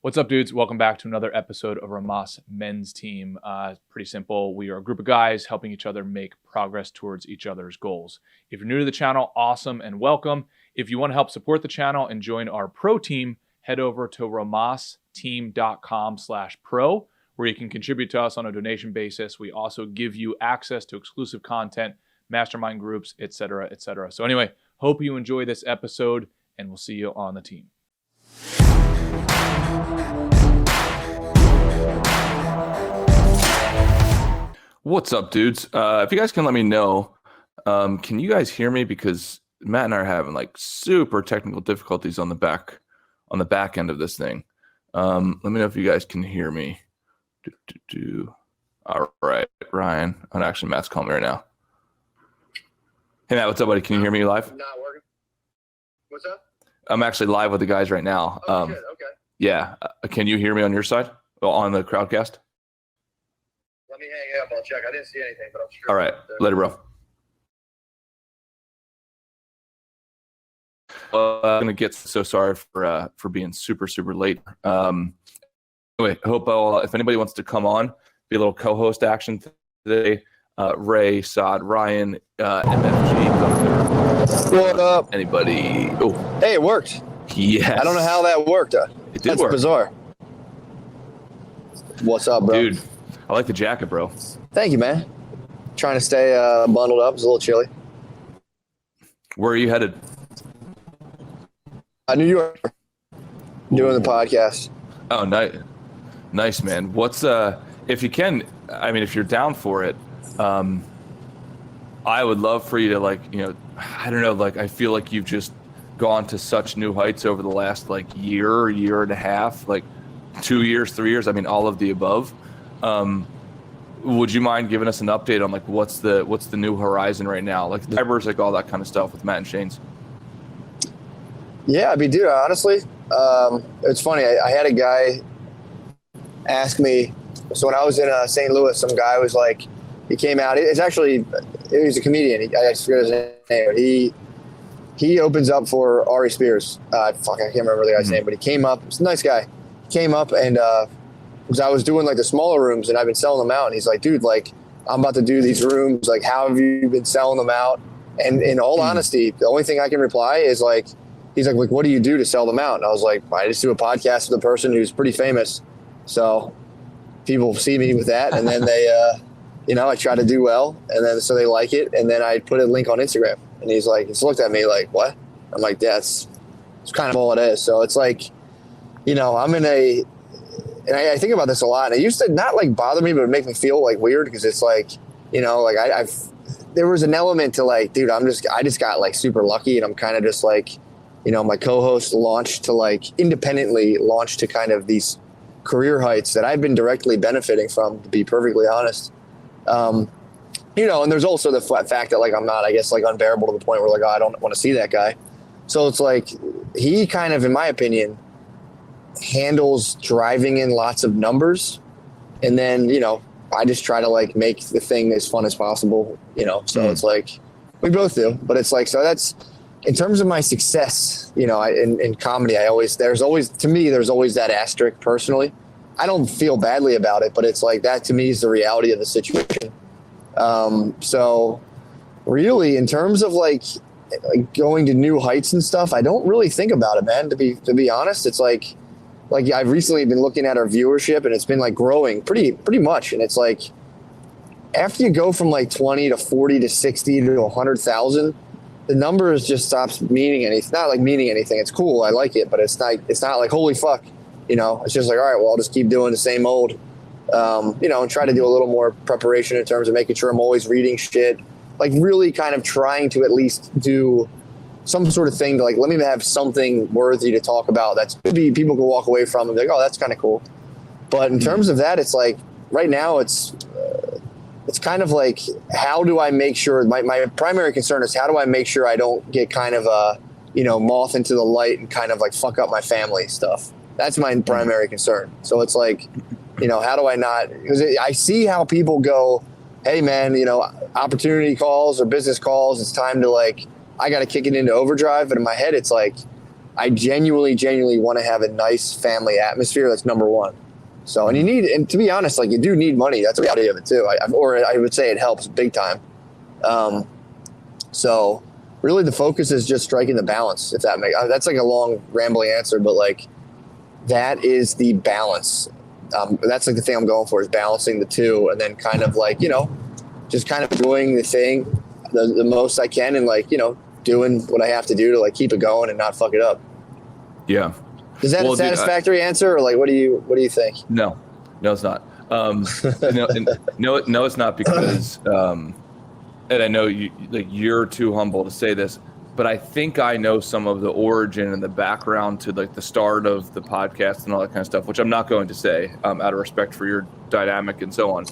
What's up, dudes? Welcome back to another episode of Rhomas Men's Team. Pretty simple. We are a group of guys helping each other make progress towards each other's goals. If you're new to the channel, awesome and welcome. If you want to help support the channel and join our pro team, head over to rhomasteam.com/pro, where you can contribute to us on a donation basis. We also give you access to exclusive content, mastermind groups, etc., etc. So anyway, hope you enjoy this episode, and we'll see you on the team. What's up, dudes? If you guys can let me know, can you guys hear me? Because Matt and I are having like super technical difficulties on the back end of this thing. Let me know if you guys can hear me. All right, Ryan. Oh, actually, Matt's calling me right now. Hey, Matt, what's up, buddy? Can you hear me live? Not working. What's up? I'm actually live with the guys right now. Oh, shit. Okay. Yeah. Can you hear me on your side? On the crowdcast? Let me hang up. I'll check. I didn't see anything, but I'm sure. All right. Later, bro. I'm going to get so sorry for being super late. Anyway, I hope if anybody wants to come on, be a little co-host action today. Ray, Saad, Ryan, MFG. What up? Anybody? Oh, hey, it worked. Yes. I don't know how that worked. It did That's work. Bizarre. What's up, bro? Dude, I like the jacket, bro. Thank you, man. Trying to stay bundled up. It's a little chilly. Where are you headed? New York. Doing the podcast. Oh, nice, man. What's if you can? I mean, if you're down for it, I would love for you to I don't know, I feel like you've just gone to such new heights over the last year and a half, 2 years, 3 years. I mean, all of the above. Would you mind giving us an update on what's the new horizon right now? The drivers, all that kind of stuff with Matt and Shane's. Yeah, I mean, dude, honestly, it's funny. I had a guy ask me. So when I was in St. Louis, some guy was he came out. He's a comedian. I forget his name. But he opens up for Ari Spears. I can't remember the guy's name, but he came up. He's a nice guy. Came up and because I was doing the smaller rooms and I've been selling them out. And he's like, dude, I'm about to do these rooms. How have you been selling them out? And in all honesty, the only thing I can reply is he's like, what do you do to sell them out? And I was like, I just do a podcast with a person who's pretty famous. So people see me with that, and then they, I try to do well, and then so they like it, and then I put a link on Instagram, and he's looked at me like, what? I'm like, it's kind of all it is. So it's I'm in and I think about this a lot, and it used to not bother me, but it make me feel weird because it's there was an element to dude, I just got super lucky, and I'm kind of just my co-host launched to independently launched to kind of these career heights that I've been directly benefiting from, to be perfectly honest. And there's also the fact that I'm not, I guess, unbearable to the point where I don't want to see that guy. So it's he kind of, in my opinion, handles driving in lots of numbers. And then, I just try to make the thing as fun as possible, so it's we both do, but it's so that's, in terms of my success, in comedy, there's always that asterisk personally. I don't feel badly about it, but it's that to me is the reality of the situation. So really, in terms of going to new heights and stuff, I don't really think about it, man. To be honest, it's I've recently been looking at our viewership, and it's been growing pretty much. And it's after you go from 20 to 40 to 60 to 100,000, the numbers just stops meaning anything. It's not meaning anything. It's cool. I like it, but it's not holy fuck. It's just all right, well, I'll just keep doing the same old, and try to do a little more preparation in terms of making sure I'm always reading shit, really kind of trying to at least do some sort of thing to let me have something worthy to talk about that's maybe people can walk away from and be like, oh, that's kind of cool. But in terms of that, it's right now it's kind of how do I make sure my primary concern is how do I make sure I don't get kind of moth into the light and kind of fuck up my family stuff. That's my primary concern. So it's how do I not, because I see how people go, hey man, opportunity calls or business calls, it's time to I got to kick it into overdrive. But in my head, it's I genuinely want to have a nice family atmosphere. That's number one. So, and to be honest, like, you do need money. That's the reality of it too. I would say it helps big time. So really the focus is just striking the balance. If that makes, that's like a long rambling answer, but like, that is the balance. That's like the thing I'm going for, is balancing the two, and then kind of like, just kind of doing the thing the most I can, and like, doing what I have to do to like keep it going and not fuck it up. Yeah. Is that a satisfactory answer, or like, what do you think? No, it's not. No, it's not, because, and I know you're too humble to say this, but I think I know some of the origin and the background to like the start of the podcast and all that kind of stuff, which I'm not going to say, out of respect for your dynamic and so on.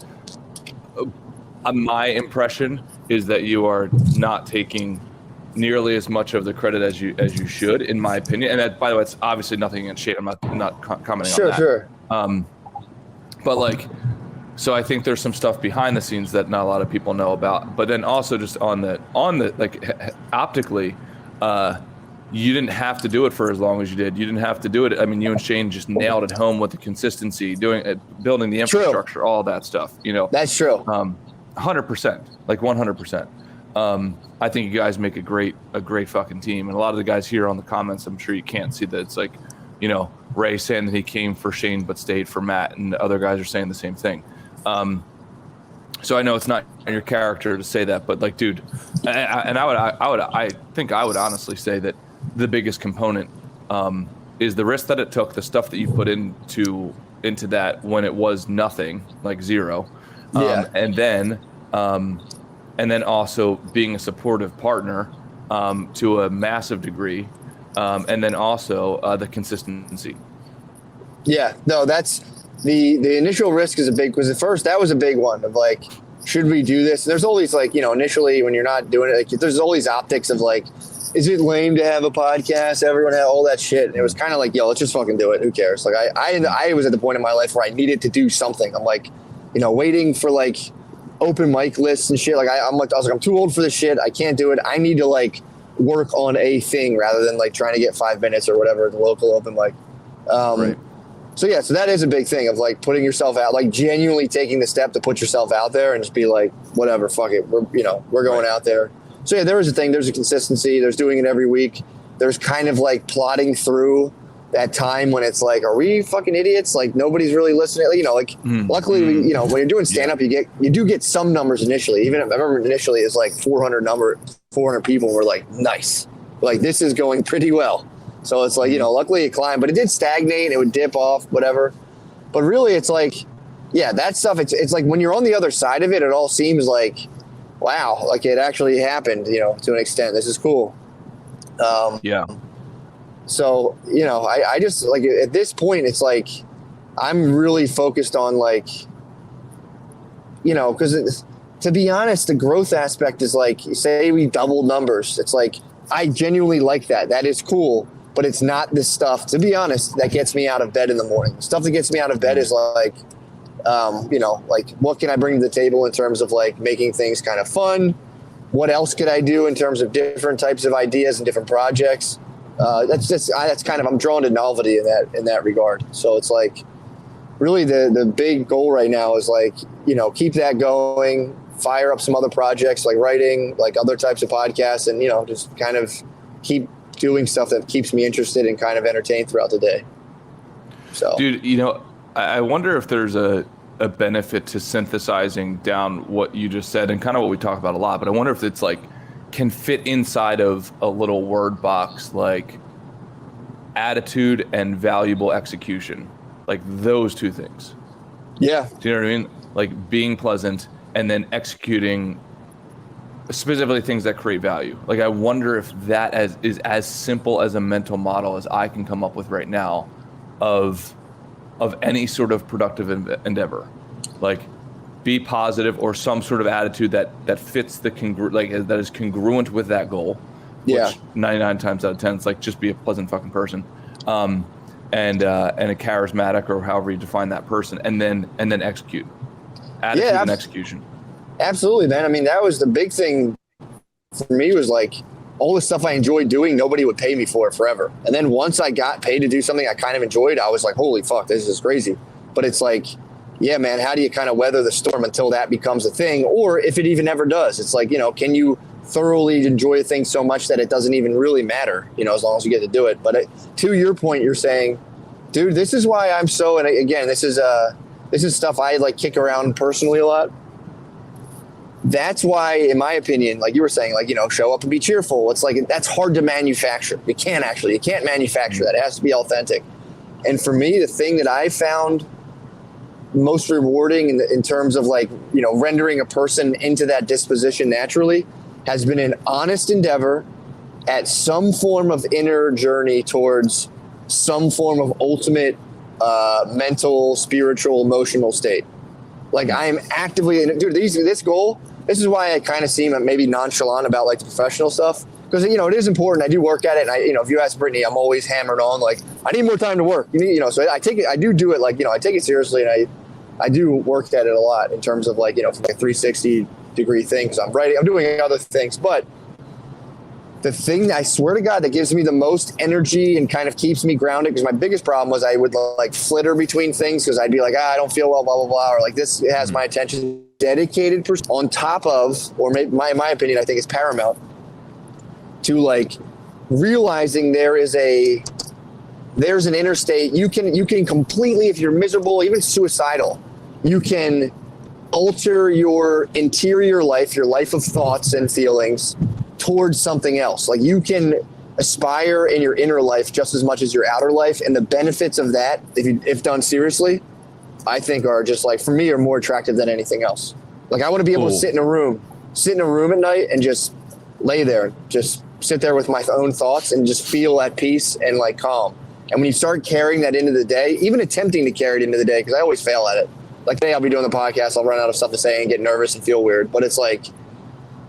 My impression is that you are not taking nearly as much of the credit as you should, in my opinion. And that, by the way, it's obviously nothing against Shane. I'm not commenting on that. Sure. But like, so I think there's some stuff behind the scenes that not a lot of people know about. But then also just on the like optically, you didn't have to do it for as long as you did. You didn't have to do it. I mean, you and Shane just nailed it home with the consistency, doing it, building the infrastructure, all that stuff. That's true. 100%, like 100%. I think you guys make a great fucking team. And a lot of the guys here on the comments, I'm sure you can't see that it's like, Ray saying that he came for Shane but stayed for Matt, and the other guys are saying the same thing. So I know it's not in your character to say that, but like, dude, I think I would honestly say that the biggest component is the risk that it took, the stuff that you put into that when it was nothing, like zero, and then also being a supportive partner to a massive degree, and then also the consistency. Yeah, no, that's the initial risk is a big, because at first that was a big one of like, should we do this? There's always like, initially when you're not doing it, like, there's always optics of like, is it lame to have a podcast? Everyone had all that shit. And it was kind of like, yo, let's just fucking do it. Who cares? Like I was at the point in my life where I needed to do something. I'm like, waiting for like open mic lists and shit. Like I was like, I'm too old for this shit. I can't do it. I need to like work on a thing rather than like trying to get 5 minutes or whatever at the local open mic. Right. So yeah, so that is a big thing of like putting yourself out, like genuinely taking the step to put yourself out there and just be like, whatever, fuck it. We're going out there. So yeah, there is a thing. There's a consistency. There's doing it every week. There's kind of like plotting through that time when it's like, are we fucking idiots? Like nobody's really listening. Luckily, when you're doing stand up, you do get some numbers initially. Even if I remember initially it's like 400 people were like, nice. Like this is going pretty well. So it's like, luckily it climbed, but it did stagnate. It would dip off, whatever. But really it's like, yeah, that stuff, it's like when you're on the other side of it, it all seems like, wow, like it actually happened, to an extent. This is cool. Yeah. So, I just like at this point, it's like, I'm really focused on like, because to be honest, the growth aspect is like, say we double numbers. It's like, I genuinely like that. That is cool. But it's not the stuff, to be honest, that gets me out of bed in the morning. The stuff that gets me out of bed is like, like what can I bring to the table in terms of like making things kind of fun? What else could I do in terms of different types of ideas and different projects? That's kind of, I'm drawn to novelty in that regard. So it's like really the big goal right now is like, keep that going, fire up some other projects like writing, like other types of podcasts, and, just kind of keep doing stuff that keeps me interested and kind of entertained throughout the day. So, dude, I wonder if there's a benefit to synthesizing down what you just said and kind of what we talk about a lot, but I wonder if it's like can fit inside of a little word box, like attitude and valuable execution, like those two things. Yeah. Do you know what I mean? Like being pleasant and then executing specifically things that create value. Like I wonder if that is as simple as a mental model as I can come up with right now of any sort of productive endeavor. Like be positive or some sort of attitude that fits the that is congruent with that goal. Yeah. Which 99 times out of 10 it's like just be a pleasant fucking person. And a charismatic or however you define that person, and then execute. Attitude and execution. Absolutely, man. I mean, that was the big thing for me, was like all the stuff I enjoyed doing, nobody would pay me for it forever. And then once I got paid to do something I kind of enjoyed, I was like, holy fuck, this is crazy. But it's like, yeah, man, how do you kind of weather the storm until that becomes a thing? Or if it even ever does, it's like, can you thoroughly enjoy a thing so much that it doesn't even really matter, as long as you get to do it. But to your point, you're saying, dude, this is why I'm so, and again, this is stuff I like kick around personally a lot. That's why, in my opinion, like you were saying, like, show up and be cheerful. It's like, that's hard to manufacture. You can't manufacture that. It has to be authentic. And for me, the thing that I found most rewarding in terms of like, rendering a person into that disposition naturally has been an honest endeavor at some form of inner journey towards some form of ultimate mental, spiritual, emotional state. Like I am actively, dude, this goal, this is why I kind of seem maybe nonchalant about like the professional stuff. Because, it is important. I do work at it. And if you ask Brittany, I'm always hammered on like, I need more time to work. So I take it, I do it like, I take it seriously. And I do work at it a lot in terms of like, from like 360-degree things. I'm writing, I'm doing other things. But the thing, I swear to God, that gives me the most energy and kind of keeps me grounded, because my biggest problem was I would like flitter between things because I'd be like, I don't feel well, blah, blah, blah. Or like this has my attention. Dedicated person on top of, or maybe my opinion, I think is paramount to like realizing there's an inner state. You can completely, if you're miserable, even suicidal, you can alter your interior life, your life of thoughts and feelings towards something else. Like you can aspire in your inner life just as much as your outer life. And the benefits of that, if done seriously, I think are just like, for me, are more attractive than anything else. Like I want to be able to sit in a room at night and just lay there, just sit there with my own thoughts and just feel at peace and like calm. And when you start carrying that into the day, even attempting to carry it into the day, because I always fail at it. Like today I'll be doing the podcast, I'll run out of stuff to say and get nervous and feel weird. But it's like,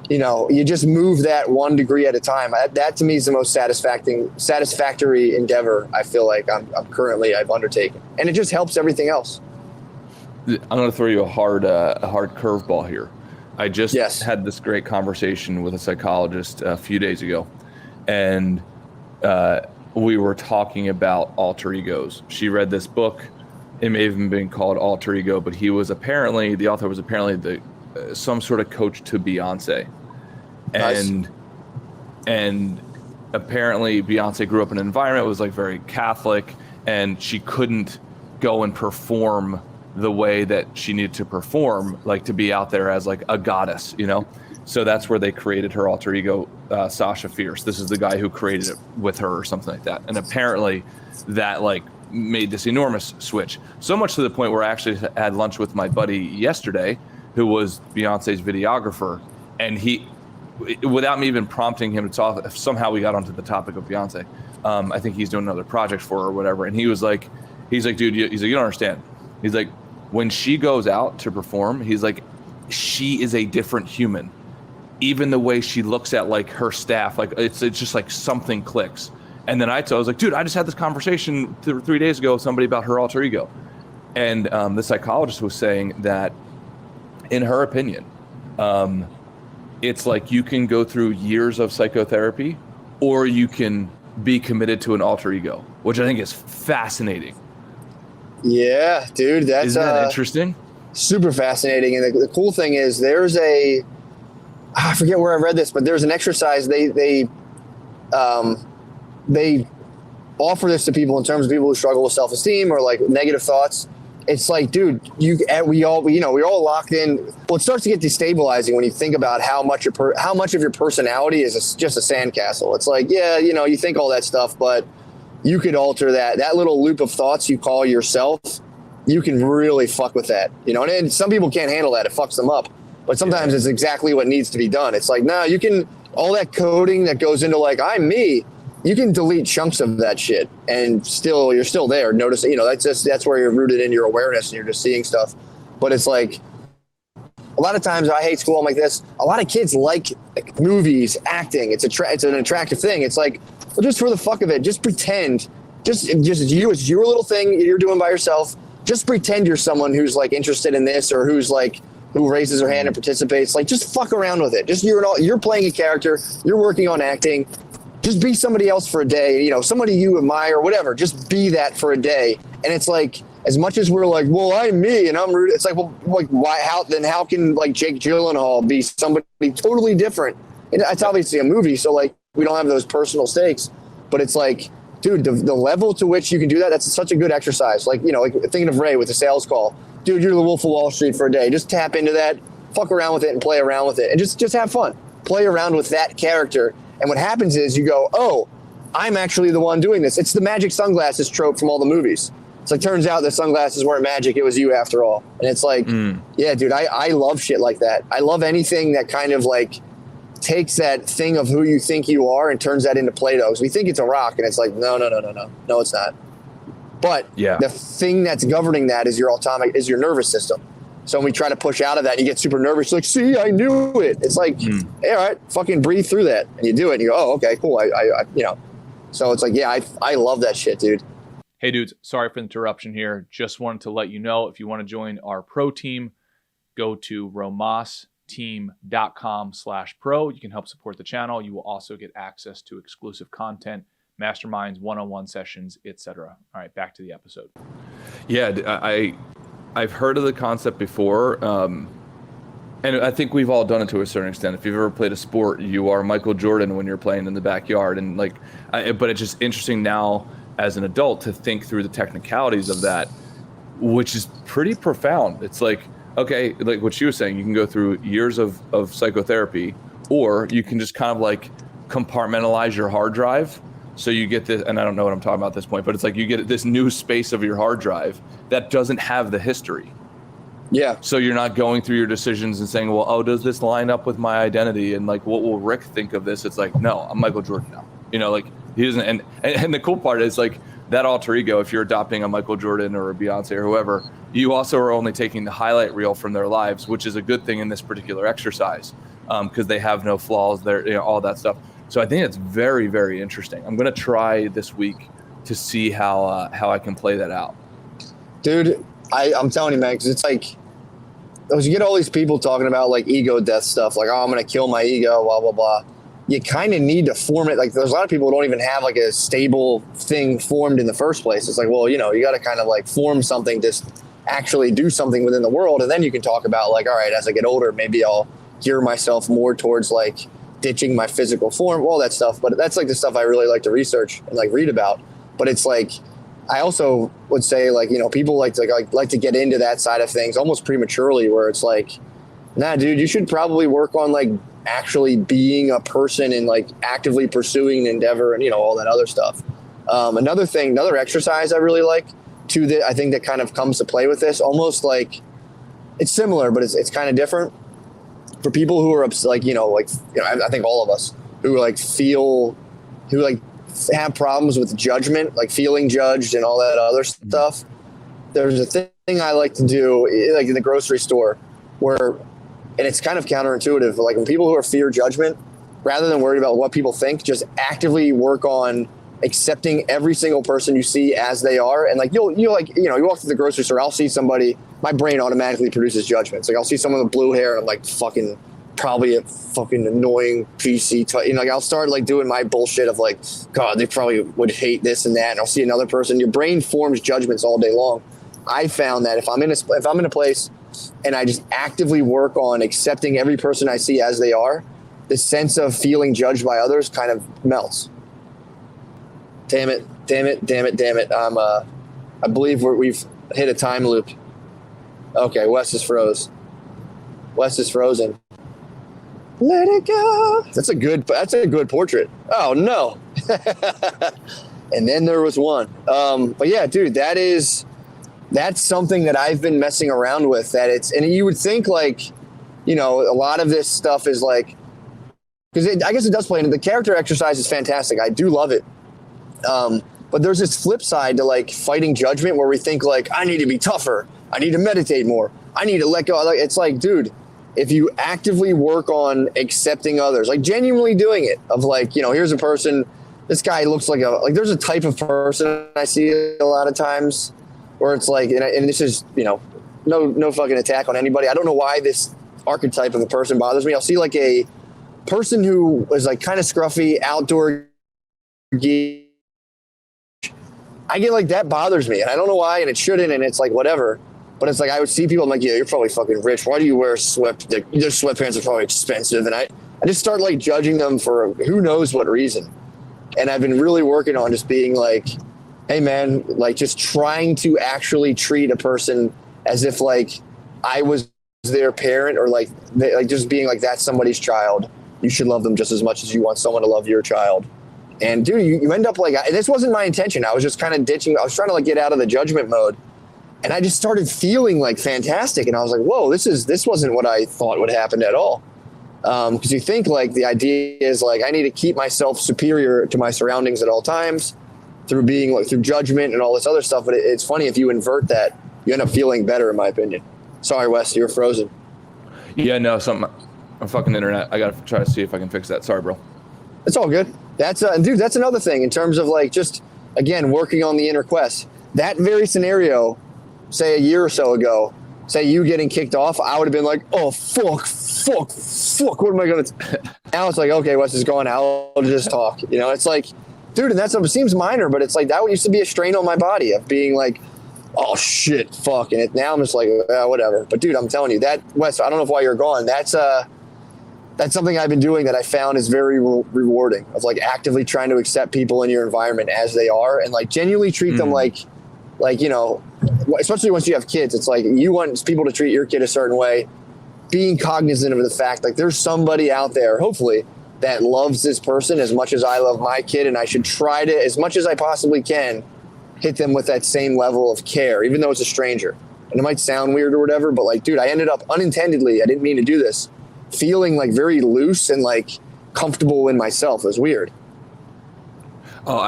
you just move that 1 degree at a time. That to me is the most satisfactory endeavor I feel like I've undertaken. And it just helps everything else. I'm going to throw you a hard curveball here. I just had this great conversation with a psychologist a few days ago, and we were talking about alter egos. She read this book. It may have even been called Alter Ego, but the author was apparently some sort of coach to Beyonce. Nice. And apparently Beyonce grew up in an environment that was like very Catholic, and she couldn't go and perform the way that she needed to perform, like to be out there as like a goddess, So that's where they created her alter ego, Sasha Fierce. This is the guy who created it with her or something like that. And apparently that like made this enormous switch. So much to the point where I actually had lunch with my buddy yesterday, who was Beyonce's videographer. And he, without me even prompting him to talk, somehow we got onto the topic of Beyonce. I think he's doing another project for her or whatever. And he was like, dude, you don't understand. He's like, when she goes out to perform, he's like, she is a different human. Even the way she looks at like her staff, like it's just like something clicks. And then I was like, dude, I just had this conversation 3 days ago with somebody about her alter ego. And the psychologist was saying that in her opinion, it's like you can go through years of psychotherapy, or you can be committed to an alter ego, which I think is fascinating. Yeah, dude, isn't that interesting? Super fascinating. And the cool thing is there's I forget where I read this, but there's an exercise they offer this to people in terms of people who struggle with self-esteem or like negative thoughts. It's like, dude, we're all locked in. Well, it starts to get destabilizing when you think about how much of your personality is just a sandcastle. It's like, you think all that stuff, but you could alter that little loop of thoughts you call yourself. You can really fuck with that, and some people can't handle that. It fucks them up. But sometimes it's exactly what needs to be done. It's like, you can, all that coding that goes into like, I'm me, you can delete chunks of that shit and you're still there. Notice, that's where you're rooted in your awareness and you're just seeing stuff. But it's like, a lot of times I hate school. I'm like this. A lot of kids like movies, acting. It's an attractive thing. It's like, well, just for the fuck of it, just pretend, just you, it's your little thing you're doing by yourself. Just pretend you're someone who's like interested in this or who's like who raises her hand and participates. Like, just fuck around with it. Just you're playing a character. You're working on acting. Just be somebody else for a day. You know, somebody you admire, whatever. Just be that for a day. And it's like, as much as we're like, well, I'm me and I'm rude. It's like, well, like, why? How can like Jake Gyllenhaal be somebody totally different? And it's obviously a movie, so like we don't have those personal stakes. But it's like, dude, the level to which you can do that, that's such a good exercise. Like, you know, like thinking of Ray with the sales call. Dude, you're the Wolf of Wall Street for a day. Just tap into that, fuck around with it and play around with it. And just have fun. Play around with that character. And what happens is you go, oh, I'm actually the one doing this. It's the magic sunglasses trope from all the movies. It's like, turns out the sunglasses weren't magic. It was you after all. And it's like, yeah, dude, I love shit like that. I love anything that kind of like takes that thing of who you think you are and turns that into Play-Doh. Because we think it's a rock, and it's like, no, it's not. But the thing that's governing that is your nervous system. So when we try to push out of that, you get super nervous. You're like, see, I knew it. It's like, hey, all right, fucking breathe through that. And you do it, and you go, oh, okay, cool. I you know. So it's like, yeah, I love that shit, dude. Hey dudes, sorry for the interruption here. Just wanted to let you know, if you want to join our pro team, go to romasteam.com/pro. You can help support the channel. You will also get access to exclusive content, masterminds, one-on-one sessions, etc. All right, back to the episode. Yeah, I've heard of the concept before, and I think we've all done it to a certain extent. If you've ever played a sport, you are Michael Jordan when you're playing in the backyard, and like, but it's just interesting now as an adult to think through the technicalities of that, which is pretty profound. It's like, okay, like what she was saying, you can go through years of psychotherapy, or you can just kind of like compartmentalize your hard drive. So you get this, and I don't know what I'm talking about at this point, but it's like you get this new space of your hard drive that doesn't have the history. Yeah. So you're not going through your decisions and saying, well, oh, does this line up with my identity? And like, what will Rick think of this? It's like, no, I'm Michael Jordan now. You know, like, he doesn't, and the cool part is like that alter ego, if you're adopting a Michael Jordan or a Beyonce or whoever, you also are only taking the highlight reel from their lives, which is a good thing in this particular exercise, because they have no flaws there, you know, all that stuff. So I think it's very, very interesting. I'm going to try this week to see how I can play that out. Dude, I'm telling you, man, because it's like, you get all these people talking about like ego death stuff, like, oh, I'm going to kill my ego, blah, blah, blah. You kind of need to form it. Like, there's a lot of people who don't even have like a stable thing formed in the first place. It's like, well, you know, you got to kind of like form something to actually do something within the world. And then you can talk about like, all right, as I get older, maybe I'll gear myself more towards like ditching my physical form, all that stuff. But that's like the stuff I really like to research and like read about. But it's like, I also would say like, you know, people like to get into that side of things almost prematurely, where it's like, nah, dude, you should probably work on like actually being a person and like actively pursuing an endeavor and, you know, all that other stuff. Another exercise I really like too, that I think that kind of comes to play with this, almost like it's similar, but it's kind of different for people who are like, I think all of us who have problems with judgment, like feeling judged and all that other stuff. There's a thing I like to do, like in the grocery store, where, and it's kind of counterintuitive, like when people who are fear judgment, rather than worried about what people think, just actively work on accepting every single person you see as they are. And like, you walk through the grocery store, I'll see somebody, my brain automatically produces judgments. Like I'll see someone with blue hair and I'm like, probably a fucking annoying PC type. You know, like I'll start like doing my bullshit of like, God, they probably would hate this and that. And I'll see another person. Your brain forms judgments all day long. I found that if I'm in a place and I just actively work on accepting every person I see as they are, the sense of feeling judged by others kind of melts. Damn it. I believe we've hit a time loop. Okay, Wes is frozen. Let it go. That's a good portrait. Oh no. And then there was one. But yeah, dude, that's something that I've been messing around with, and you would think like, you know, a lot of this stuff is like, because I guess it does play into the character exercise is fantastic. I do love it. But there's this flip side to like fighting judgment where we think like, I need to be tougher. I need to meditate more. I need to let go. Like, it's like, dude, if you actively work on accepting others, like genuinely doing it, of like, you know, here's a person, this guy looks like there's a type of person I see a lot of times where it's like, and this is, you know, no fucking attack on anybody. I don't know why this archetype of a person bothers me. I'll see like a person who was like kind of scruffy, outdoor geek. I get like, that bothers me, and I don't know why, and it shouldn't, and it's like whatever. But it's like I would see people, I'm like, yeah, you're probably fucking rich. Why do you wear their sweatpants are probably expensive, and I just start like judging them for who knows what reason. And I've been really working on just being like, hey man, like just trying to actually treat a person as if like I was their parent, or like just being like, that's somebody's child. You should love them just as much as you want someone to love your child. And dude, you end up like, this wasn't my intention. I was just kind of ditching. I was trying to like get out of the judgment mode. And I just started feeling like fantastic. And I was like, whoa, this wasn't what I thought would happen at all. Because you think like the idea is like, I need to keep myself superior to my surroundings at all times through being like through judgment and all this other stuff. But it's funny, if you invert that, you end up feeling better, in my opinion. Sorry, Wes, you're frozen. Yeah, no, I'm fucking internet. I got to try to see if I can fix that. Sorry, bro. It's all good. Dude, that's another thing in terms of like, just again, working on the inner quest. That very scenario, say a year or so ago, say you getting kicked off, I would have been like, oh, fuck, what am I going to now it's like, okay, Wes is going, I'll just talk. You know, it's like, dude, and it seems minor, but it's like, that used to be a strain on my body of being like, oh, shit, fuck. And now I'm just like, whatever. But, dude, I'm telling you, that, Wes, I don't know if why you're gone, that's something I've been doing that I found is very rewarding, of like actively trying to accept people in your environment as they are and like genuinely treat them like, you know, especially once you have kids, it's like you want people to treat your kid a certain way, being cognizant of the fact like there's somebody out there, hopefully, that loves this person as much as I love my kid, and I should try to, as much as I possibly can, hit them with that same level of care, even though it's a stranger. And it might sound weird or whatever, but like, dude, I ended up unintentionally, I didn't mean to do this, feeling like very loose and like comfortable in myself. It was weird. Oh,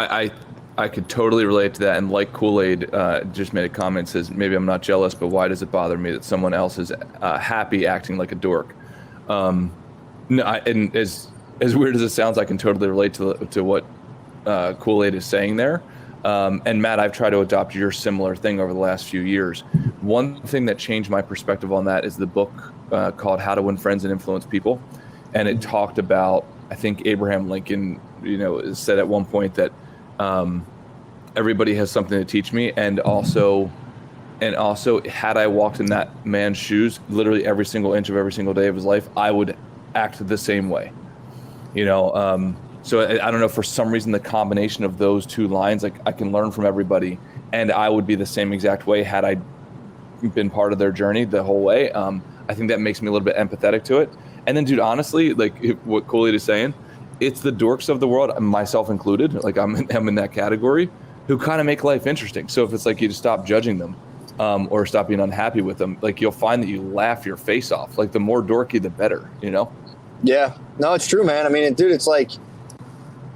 I could totally relate to that. And like Kool-Aid just made a comment, says, maybe I'm not jealous, but why does it bother me that someone else is happy acting like a dork? No, and as weird as it sounds, I can totally relate to what Kool-Aid is saying there. And Matt, I've tried to adopt your similar thing over the last few years. One thing that changed my perspective on that is the book called How to Win Friends and Influence People. And it talked about, I think Abraham Lincoln, you know, said at one point that everybody has something to teach me. And also had I walked in that man's shoes, literally every single inch of every single day of his life, I would act the same way, you know? So I don't know, for some reason, the combination of those two lines, like I can learn from everybody and I would be the same exact way had I been part of their journey the whole way. I think that makes me a little bit empathetic to it. And then, dude, honestly, like what Kool-Aid is saying, it's the dorks of the world, myself included, like I'm in that category, who kind of make life interesting. So if it's like you just stop judging them or stop being unhappy with them, like you'll find that you laugh your face off. Like the more dorky, the better, you know? Yeah, no, it's true, man. I mean, dude, it's like,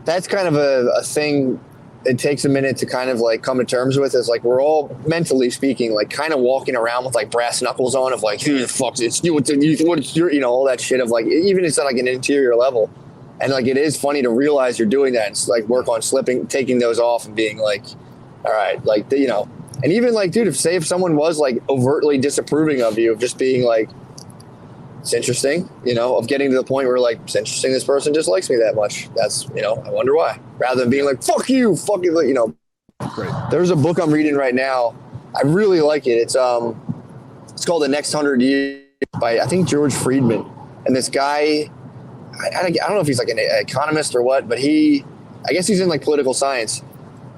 that's kind of a thing it takes a minute to kind of like come to terms with, is like we're all, mentally speaking, like kind of walking around with like brass knuckles on of like, who the fuck is you, what's your, you know, all that shit of like, even it's on like an interior level. And like, it is funny to realize you're doing that. It's like work on taking those off and being like, all right, like, you know, and even like, dude, if someone was like overtly disapproving of you, of just being like, it's interesting, you know, of getting to the point where like, it's interesting, this person dislikes me that much. That's, you know, I wonder why, rather than being like, fuck you, you know. Great. There's a book I'm reading right now. I really like it. It's called The Next 100 Years by, I think, George Friedman. And this guy, I don't know if he's like an economist or what, but I guess he's in like political science.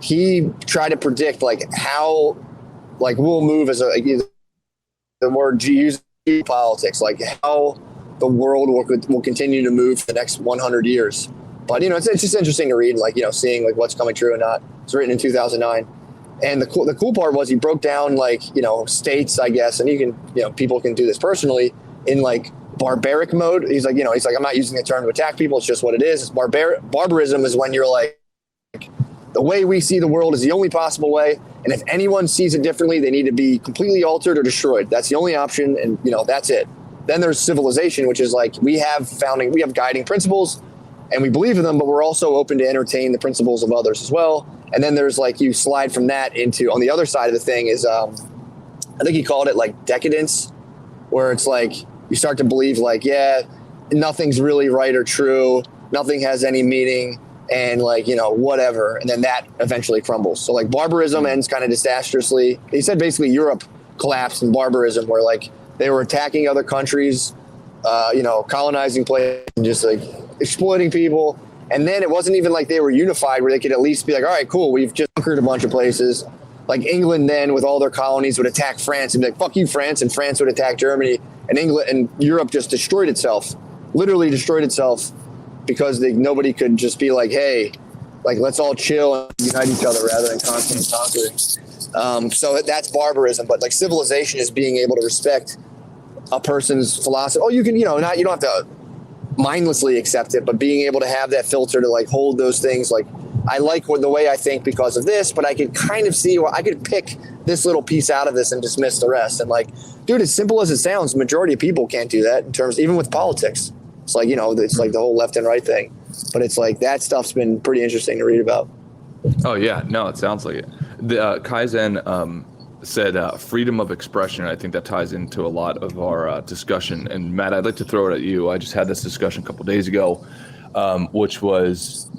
He tried to predict like how like we'll move as the word used politics, like how the world will continue to move for the next 100 years. But, you know, it's just interesting to read, like, you know, seeing like what's coming true and not. It's written in 2009. And the cool part was he broke down like, you know, states, I guess, and you can, you know, people can do this personally in like barbaric mode. He's like, I'm not using the term to attack people. It's just what it is. It's barbarism is when you're like, the way we see the world is the only possible way. And if anyone sees it differently, they need to be completely altered or destroyed. That's the only option. And, you know, that's it. Then there's civilization, which is like, we have guiding principles and we believe in them, but we're also open to entertain the principles of others as well. And then there's like, you slide from that into, on the other side of the thing is I think he called it like decadence, where it's like you start to believe like, yeah, nothing's really right or true. Nothing has any meaning. And like, you know, whatever. And then that eventually crumbles. So like barbarism ends kind of disastrously. He said basically Europe collapsed in barbarism, where like they were attacking other countries, you know, colonizing places and just like exploiting people. And then it wasn't even like they were unified, where they could at least be like, all right, cool, we've just conquered a bunch of places. Like England then with all their colonies would attack France and be like, fuck you, France. And France would attack Germany, and England and Europe just destroyed itself, literally destroyed itself, because nobody could just be like, hey, like, let's all chill and unite each other rather than constantly conquering. So that's barbarism. But like civilization is being able to respect a person's philosophy. Oh, you can, you know, you don't have to mindlessly accept it, but being able to have that filter to like hold those things. Like, I like the way I think because of this, but I could kind of see where I could pick this little piece out of this and dismiss the rest. And like, dude, as simple as it sounds, the majority of people can't do that in terms, even with politics. It's like, you know, it's like the whole left and right thing, but it's like that stuff's been pretty interesting to read about. Oh yeah, no, it sounds like it. The Kaizen said freedom of expression. I think that ties into a lot of our discussion. And Matt, I'd like to throw it at you. I just had this discussion a couple days ago, which was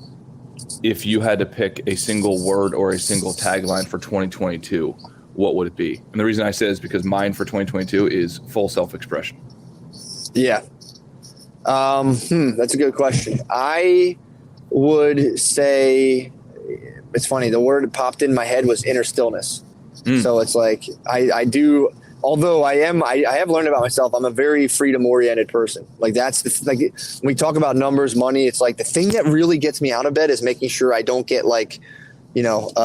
if you had to pick a single word or a single tagline for 2022, what would it be? And the reason I say is because mine for 2022 is full self-expression. Yeah. That's a good question. I would say, it's funny, the word that popped in my head was inner stillness. So it's like, I do, although I have learned about myself, I'm a very freedom oriented person. Like like when we talk about numbers, money, it's like the thing that really gets me out of bed is making sure I don't get like, just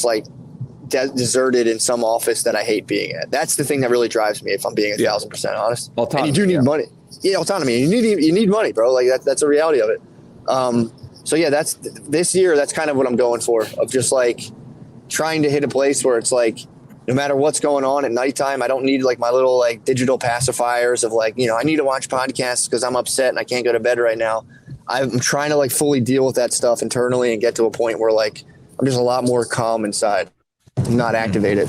like deserted in some office that I hate being at. That's the thing that really drives me, if I'm being 1,000% honest. Autonomy, and you do need money. Yeah, autonomy. You need money, bro. Like that's a reality of it. So yeah, that's this year. That's kind of what I'm going for, of just like trying to hit a place where it's like, no matter what's going on at nighttime, I don't need like my little like digital pacifiers of like, I need to watch podcasts because I'm upset and I can't go to bed right now. I'm trying to like fully deal with that stuff internally and get to a point where like I'm just a lot more calm inside, not activated.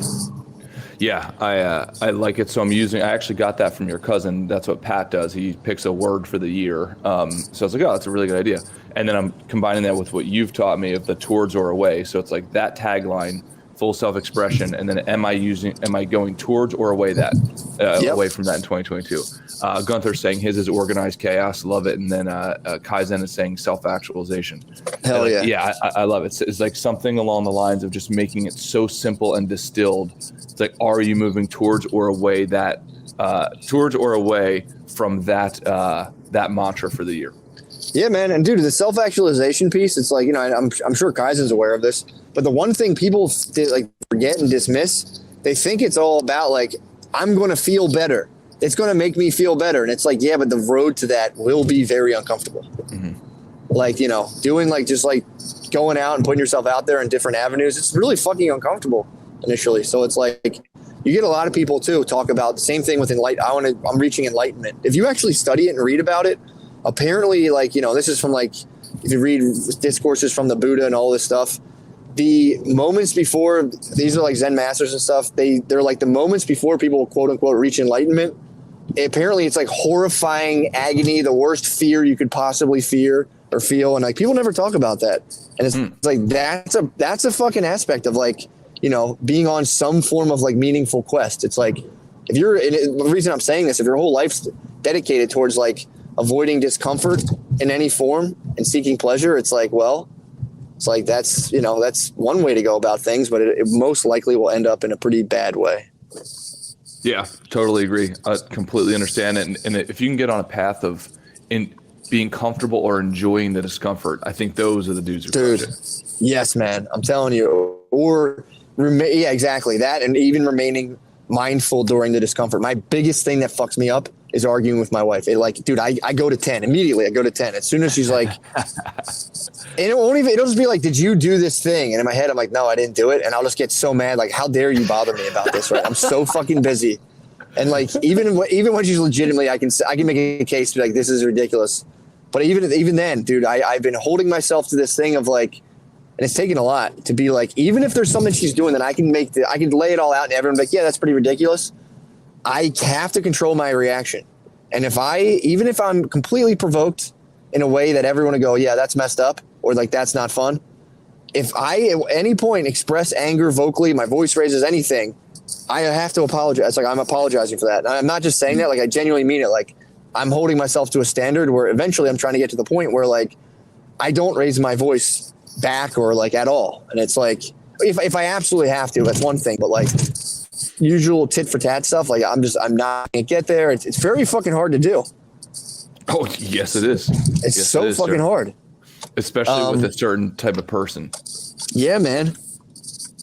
Yeah, I like it. So I actually got that from your cousin. That's what Pat does. He picks a word for the year. So I was like, oh, that's a really good idea. And then I'm combining that with what you've taught me of the towards or away. So it's like that tagline, full self-expression. And then am I going towards or away away from that in 2022? Gunther's saying his is organized chaos. Love it. And then Kaizen is saying self-actualization. Hell yeah. Yeah, I love it. It's like something along the lines of just making it so simple and distilled. It's like, are you moving towards or away from that mantra for the year? Yeah, man. And dude, the self-actualization piece, it's like, I'm sure Kaizen's aware of this, but the one thing people like forget and dismiss, they think it's all about like, I'm going to feel better. It's going to make me feel better. And it's like, yeah, but the road to that will be very uncomfortable. Mm-hmm. Like, doing like, just like going out and putting yourself out there in different avenues, it's really fucking uncomfortable initially. So it's like, you get a lot of people too talk about the same thing with I'm reaching enlightenment. If you actually study it and read about it, apparently, like, this is from like, if you read discourses from the Buddha and all this stuff, the moments before, these are like Zen masters and stuff, they're like the moments before people quote unquote reach enlightenment. Apparently it's like horrifying agony, the worst fear you could possibly fear or feel. And like, people never talk about that. And it's like, that's a fucking aspect of like, being on some form of like meaningful quest. It's like, the reason I'm saying this, if your whole life's dedicated towards like avoiding discomfort in any form and seeking pleasure, it's like, well, it's like, that's one way to go about things, but it most likely will end up in a pretty bad way. Yeah, totally agree. I completely understand it. And if you can get on a path of being comfortable or enjoying the discomfort, I think those are the dudes who crush it. Yes, man. I'm telling you. Yeah, exactly. That, and even remaining mindful during the discomfort. My biggest thing that fucks me up is arguing with my wife. Dude, I go to 10 immediately. I go to 10 as soon as she's like, and it'll just be like, did you do this thing? And in my head, I'm like, no, I didn't do it. And I'll just get so mad. Like, how dare you bother me about this? Right? I'm so fucking busy. And like, even when she's legitimately, I can make a case to be like, this is ridiculous. But even then, dude, I've been holding myself to this thing of like, And it's taken a lot to be like, even if there's something she's doing that I can lay it all out and everyone be like, yeah, that's pretty ridiculous. I have to control my reaction. And even if I'm completely provoked in a way that everyone will go, yeah, that's messed up, or like, that's not fun. If I at any point express anger vocally, my voice raises anything, I have to apologize. Like, I'm apologizing for that. And I'm not just saying that, like, I genuinely mean it. Like, I'm holding myself to a standard where eventually I'm trying to get to the point where, like, I don't raise my voice back or like at all. And it's like, if I absolutely have to, that's one thing, but like usual tit for tat stuff, like I'm not gonna get there. It's very fucking hard to do. Oh yes, it is. It's yes, so it is, fucking sir. hard. Especially with a certain type of person. Yeah, man.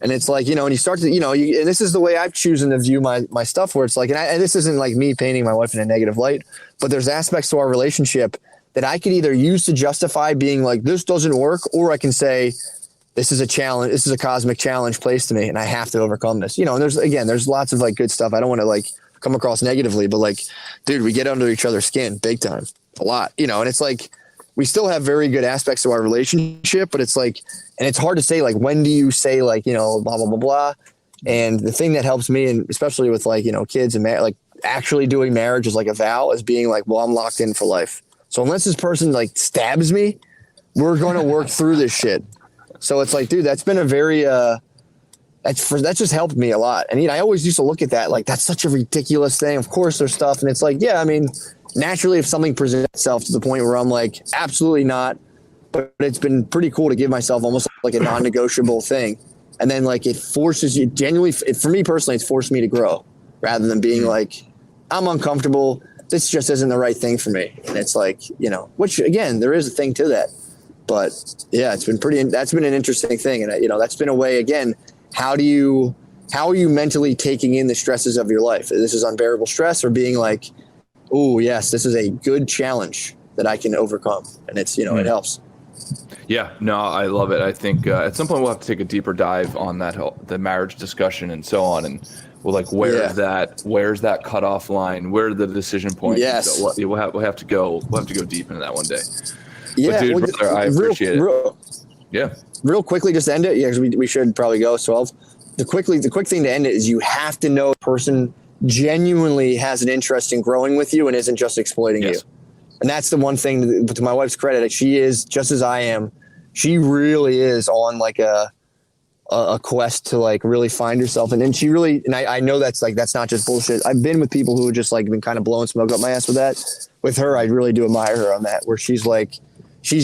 And it's like, and you start to, and this is the way I've chosen to view my stuff, where it's like, and this isn't like me painting my wife in a negative light, but there's aspects to our relationship that I could either use to justify being like, this doesn't work, or I can say, this is a challenge. This is a cosmic challenge placed to me, and I have to overcome this. And there's lots of like good stuff. I don't want to like come across negatively, but like, dude, we get under each other's skin big time, a lot, and it's like, we still have very good aspects to our relationship, but it's like, and it's hard to say, like, when do you say like, blah, blah, blah, blah. And the thing that helps me, and especially with like, kids and like actually doing marriage is like a vow, is being like, well, I'm locked in for life. So unless this person like stabs me, we're going to work through this shit. So it's like, dude, that's been a very, that's just helped me a lot. And I always used to look at that like, that's such a ridiculous thing. Of course there's stuff. And it's like, yeah, I mean, naturally, if something presents itself to the point where I'm like, absolutely not, but it's been pretty cool to give myself almost like a non-negotiable thing. And then like, it forces you genuinely, for me personally, it's forced me to grow rather than being like, I'm uncomfortable. This just isn't the right thing for me. And it's like, which again, there is a thing to that, but yeah, that's been an interesting thing. And that's been a way, again, how are you mentally taking in the stresses of your life? This is unbearable stress, or being like, oh yes, this is a good challenge that I can overcome. And it's, it helps. Yeah, no, I love it. I think at some point we'll have to take a deeper dive on the marriage discussion and so on. And we'll like, where's that cutoff line? Where are the decision points? Yes. So we'll have to go deep into that one day. Yeah. But dude, brother, I appreciate it. Yeah. Real quickly, just to end it. Yeah. Cause we should probably go 12. The quick thing to end it is you have to know the person genuinely has an interest in growing with you and isn't just exploiting you. And that's the one thing, to my wife's credit, she is just as I am. She really is on like a quest to like really find herself. And she really, and I know that's not just bullshit. I've been with people who have just like been kind of blowing smoke up my ass with that. With her, I really do admire her on that, where she's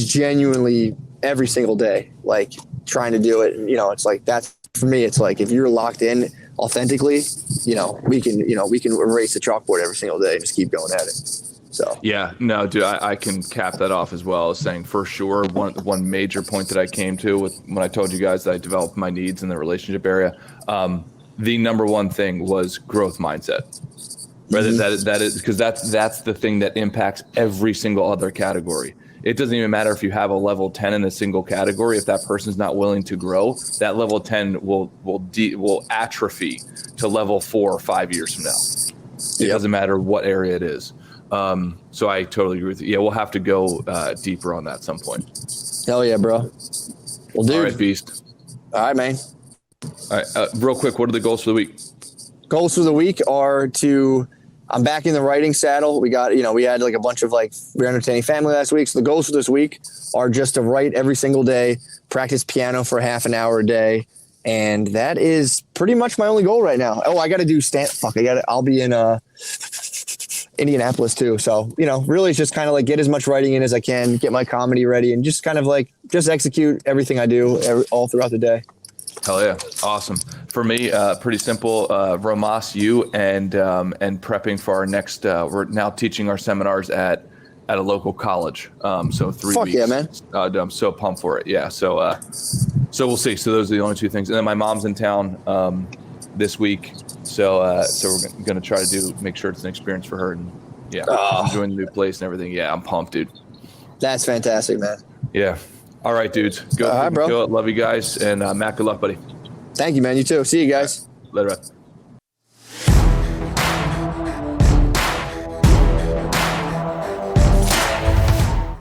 genuinely every single day, like trying to do it. And, it's like, that's for me, it's like, if you're locked in authentically, we can erase the chalkboard every single day and just keep going at it. So yeah, no, dude, I can cap that off as well as saying, for sure, one major point that I came to when I told you guys that I developed my needs in the relationship area, the number one thing was growth mindset. Right? Mm-hmm. That is because that's the thing that impacts every single other category. It doesn't even matter if you have a level 10 in a single category. If that person's not willing to grow, that level 10 will atrophy to level 4 or 5 years from now. It doesn't matter what area it is. So I totally agree with you. Yeah, we'll have to go deeper on that at some point. Hell yeah, bro. Well, dude. All right, Beast. All right, man. All right, real quick, what are the goals for the week? Goals for the week are I'm back in the writing saddle. We got, we had like a bunch of we're entertaining family last week. So the goals for this week are just to write every single day, practice piano for half an hour a day. And that is pretty much my only goal right now. Oh, I got to do I'll be in Indianapolis too. So, really it's just kind of get as much writing in as I can, get my comedy ready, and just kind of just execute everything I do all throughout the day. Hell yeah. Awesome. For me, pretty simple, Rhomas, and prepping for our next, we're now teaching our seminars at a local college. So 3 Fuck weeks. Yeah, man. I'm so pumped for it. Yeah. So we'll see. So those are the only two things. And then my mom's in town this week. So we're going to try to make sure it's an experience for her. And yeah, enjoying the new place and everything. Yeah, I'm pumped, dude. That's fantastic, man. Yeah. All right, dudes. Go. All right, bro. Love you guys. And Matt, good luck, buddy. Thank you, man. You too. See you guys. Later, man.